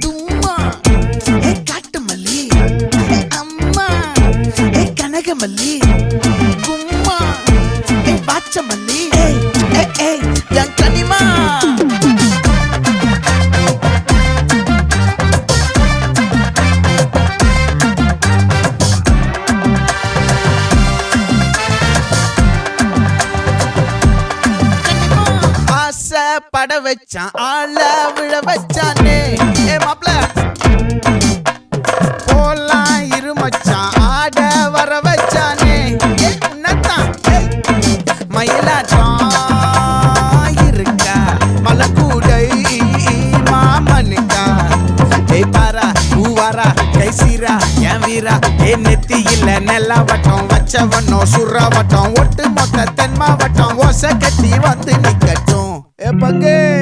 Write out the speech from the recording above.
தும்மா ஏ காட்டு மல்லி அம்மா ஏ கனகமல்லி கும்மா ஏ பாச்ச மல்லி என் கனிமா பட வச்சான் ஆள விழ வச்சானே ஏ மாப்ள போலாம் இருமச்சான் ஆட வர வச்சானே ஏ உன்னத்தான் மயிலாட்டம் இருக்கா மலக்கூடை மாமனுக்கா ஏய் பாரா பூவாரா கைசீரா என் வீரா ஏ நெத்தி இல்ல நெல்லா வட்டம் வச்சவனோ சுறா வட்டம் ஒட்டு மொத்த தென் மாவட்டம் ஓசை கட்டி வந்து நிக்கட்டும். É pra quê?